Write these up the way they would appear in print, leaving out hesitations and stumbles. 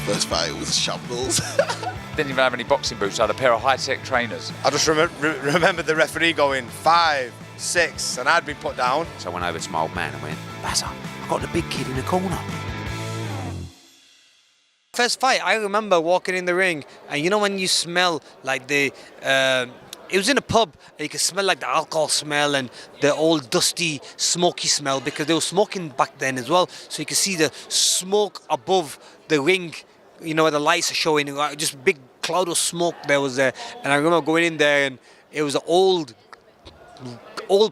first fight was shambles. Didn't even have any boxing boots. I had a pair of high-tech trainers. I just remember the referee going 5, 6, and I'd been put down. So I went over to my old man and went, Bazza, I've got the big kid in the corner. First fight, I remember walking in the ring, and you know when you smell like the, it was in a pub, and you could smell like the alcohol smell and the old dusty, smoky smell, because they were smoking back then as well, so you could see the smoke above the ring, you know, where the lights are showing, just big cloud of smoke there was there, and I remember going in there, and it was an old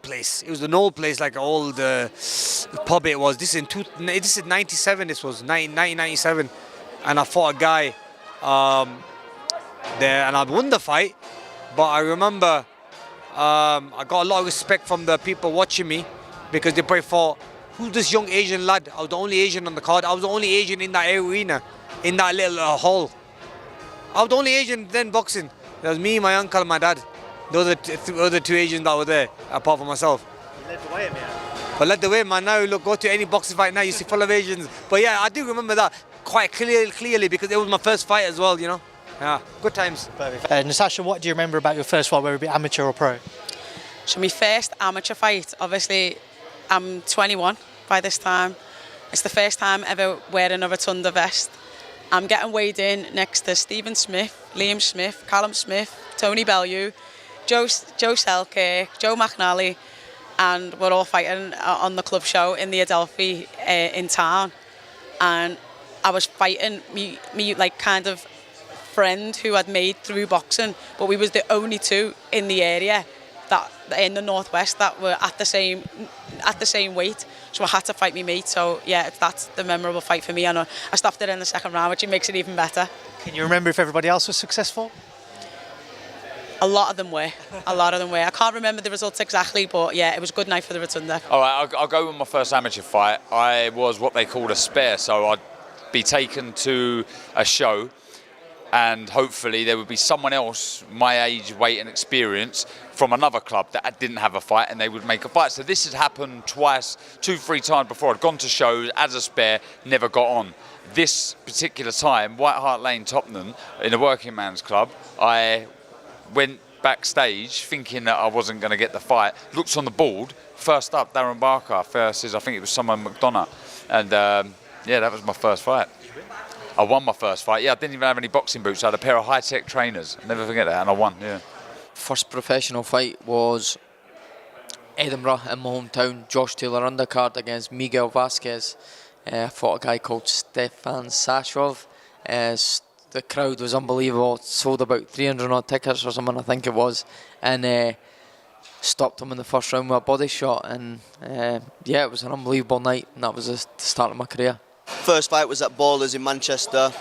place. It was an old place, like an old pub it was. This is 97, this was 1997. And I fought a guy there, and I won the fight. But I remember I got a lot of respect from the people watching me, because they probably thought, who's this young Asian lad? I was the only Asian on the card. I was the only Asian in that arena, in that little hall. I was the only Asian then boxing. There was me, my uncle, and my dad. Those are the other two Asians that were there, apart from myself. You led the way, man. But led the way, man. Now look, go to any boxing fight now, you see full of Asians. But yeah, I do remember that quite clearly, because it was my first fight as well, you know. Yeah, good times. Natasha, what do you remember about your first fight, whether it be amateur or pro? So my first amateur fight, obviously, I'm 21 by this time. It's the first time ever wearing a rotunda vest. I'm getting weighed in next to Stephen Smith, Liam Smith, Callum Smith, Tony Bellew, Joe Selkirk, Joe McNally, and we're all fighting on the club show in the Adelphi in town. And I was fighting me like kind of friend who I'd made through boxing, but we was the only two in the area that in the northwest that were at the same weight. So I had to fight me mate. So yeah, that's the memorable fight for me. And I stopped it in the second round, which makes it even better. Can you remember if everybody else was successful? A lot of them were. I can't remember the results exactly, but yeah, it was a good night for the Rotunda. All right, I'll go with my first amateur fight. I was what they called a spare, so I'd be taken to a show, and hopefully there would be someone else my age, weight and experience from another club that didn't have a fight, and they would make a fight. So this had happened twice, 2-3 times before. I'd gone to shows as a spare, never got on. This particular time, White Hart Lane, Tottenham, in a working man's club, I went backstage thinking that I wasn't going to get the fight. Looked on the board, first up, Darren Barker versus, I think it was someone McDonough. And yeah, that was my first fight. I won my first fight. Yeah, I didn't even have any boxing boots. I had a pair of high-tech trainers. I'll never forget that, and I won, yeah. First professional fight was Edinburgh in my hometown. Josh Taylor undercard against Miguel Vasquez. I fought a guy called Stefan Sashov. The crowd was unbelievable. Sold about 300 odd tickets or something, I think it was, and stopped him in the first round with a body shot. And yeah, it was an unbelievable night, and that was the start of my career. First fight was at Ballers in Manchester,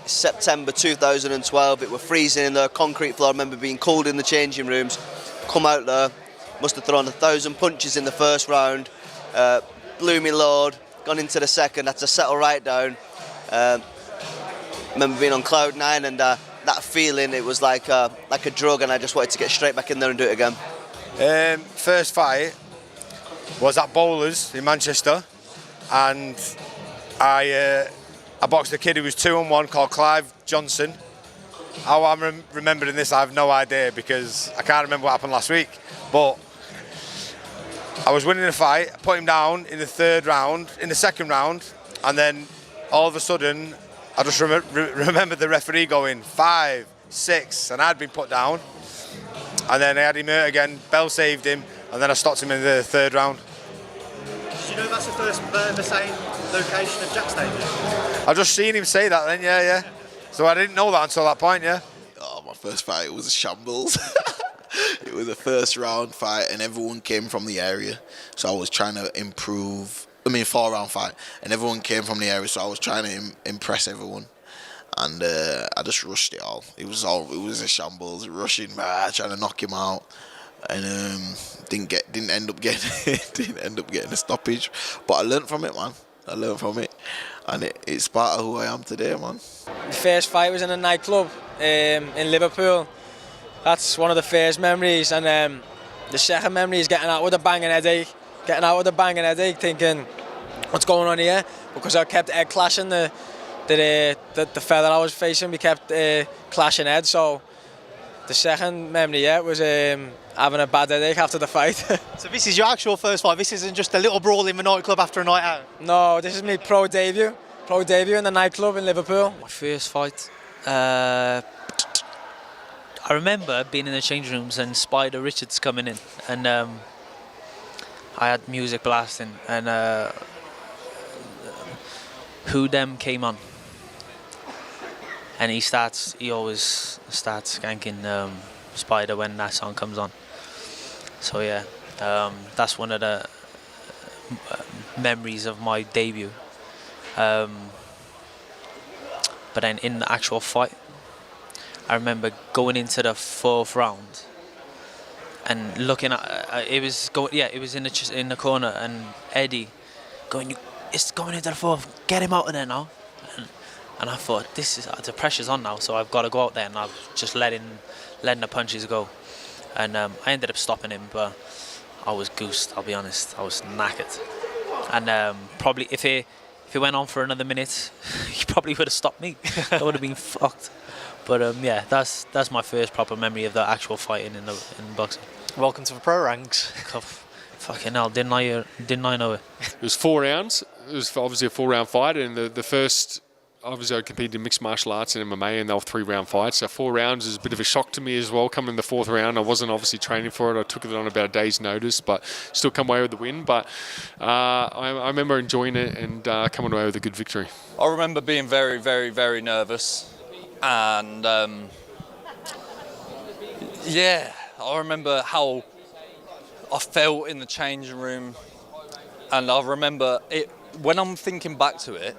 September 2012. It was freezing in the concrete floor. I remember being called in the changing rooms. Come out there, must have thrown 1,000 punches in the first round. Blew me load. Gone into the second. Had to settle right down. Remember being on cloud 9, and that feeling, it was like a drug, and I just wanted to get straight back in there and do it again. First fight was at Bowlers in Manchester, and I boxed a kid who was 2-1 called Clive Johnson. How I'm remembering this, I have no idea, because I can't remember what happened last week. But I was winning the fight, I put him down in the second round, and then all of a sudden, I just remember the referee going 5, 6, and I'd been put down. And then I had him hurt again, Bell saved him, and then I stopped him in the third round. Did you know that's the same location of Jack Stadium? I just seen him say that then, yeah. So I didn't know that until that point, yeah. Oh, my first fight was a shambles. It was a first round fight, and everyone came from the area. So I was trying to improve. 4-round fight, and everyone came from the area, so I was trying to impress everyone, and I just rushed it all. It was a shambles, rushing, trying to knock him out, and didn't end up getting a stoppage. But I learnt from it, man. And it's part of who I am today, man. The first fight was in a nightclub in Liverpool. That's one of the first memories, and the second memory is getting out with a banging headache. Thinking, what's going on here? Because I kept head clashing the the fella I was facing, we kept clashing heads. So the second memory, was having a bad headache after the fight. So this is your actual first fight. This isn't just a little brawl in the nightclub after a night out. No, this is my pro debut in the nightclub in Liverpool. My first fight. I remember being in the change rooms and Spider Richards coming in, and I had music blasting, and Who Dem came on, and he always starts skanking Spider when that song comes on. So yeah, that's one of the memories of my debut. But then in the actual fight, I remember going into the 4th round and looking at it was in the corner, and Eddie going, it's going into the 4th, get him out of there now. And I thought, the pressure's on now, so I've got to go out there, and I was just letting the punches go. And I ended up stopping him, but I was goosed, I'll be honest. I was knackered. And probably if it went on for another minute, he probably would have stopped me. I would have been fucked. But yeah, that's my first proper memory of the actual fighting in boxing. Welcome to the pro ranks. Fucking hell, didn't I know it? It was 4 rounds. It was obviously a 4-round fight, and the first, obviously I competed in mixed martial arts and MMA, and they were 3-round fights. So 4 rounds is a bit of a shock to me as well. Coming in the 4th round, I wasn't obviously training for it. I took it on about a day's notice, but still come away with the win. But I remember enjoying it and coming away with a good victory. I remember being very, very, very nervous, and yeah, I remember how I felt in the changing room, and I remember it when I'm thinking back to it.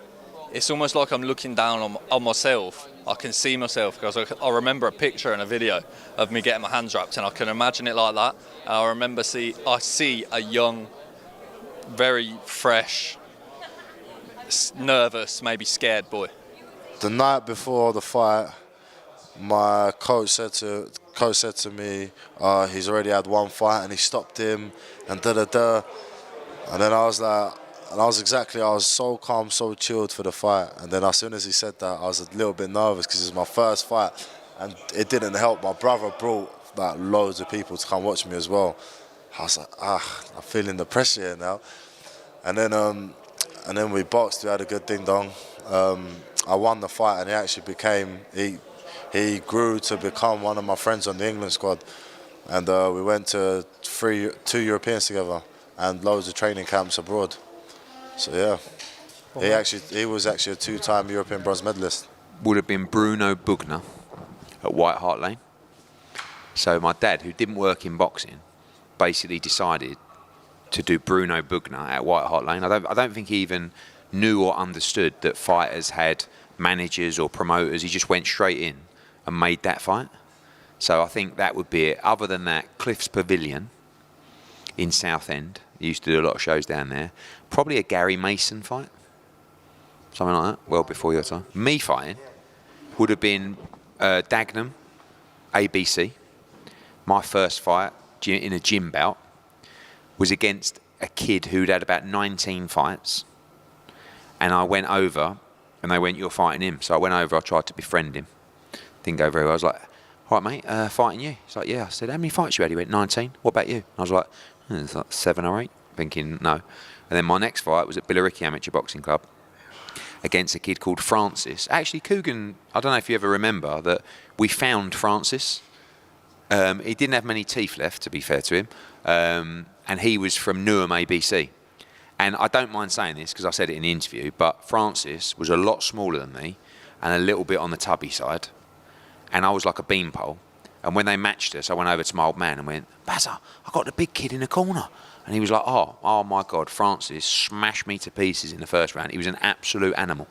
It's almost like I'm looking down on myself. I can see myself because I remember a picture and a video of me getting my hands wrapped, and I can imagine it like that. And I remember I see a young, very fresh, nervous, maybe scared boy. The night before the fight, my coach said to me, he's already had 1 fight and he stopped him, and da-da-da. And then I was like, I was so calm, so chilled for the fight. And then as soon as he said that, I was a little bit nervous because it was my first fight, and it didn't help. My brother brought like loads of people to come watch me as well. I was like, I'm feeling the pressure here now. And then we boxed. We had a good ding dong. I won the fight, and he actually he grew to become one of my friends on the England squad. And we went to 2 Europeans together and loads of training camps abroad. So yeah, he was actually a 2-time European bronze medalist. Would have been Bruno Bugner at White Hart Lane. So my dad, who didn't work in boxing, basically decided to do Bruno Bugner at White Hart Lane. I don't think he even knew or understood that fighters had managers or promoters. He just went straight in and made that fight. So I think that would be it. Other than that, Cliff's Pavilion in Southend. He used to do a lot of shows down there. Probably a Gary Mason fight. Something like that. Well before your time. Me fighting would have been Dagenham, ABC. My first fight in a gym bout was against a kid who'd had about 19 fights. And I went over, and they went, you're fighting him. So I went over, I tried to befriend him. Didn't go very well. I was like, all right, mate, fighting you? He's like, yeah. I said, how many fights you had? He went, 19. What about you? And I was like, it's like 7 or 8. Thinking, no. And then my next fight was at Billericay Amateur Boxing Club against a kid called Francis. Actually, Coogan, I don't know if you ever remember that we found Francis. He didn't have many teeth left, to be fair to him. And he was from Newham ABC. And I don't mind saying this because I said it in the interview, but Francis was a lot smaller than me and a little bit on the tubby side. And I was like a beanpole. And when they matched us, I went over to my old man and went, Bazza, I got the big kid in the corner. And he was like, oh my God, Francis smashed me to pieces in the first round. He was an absolute animal.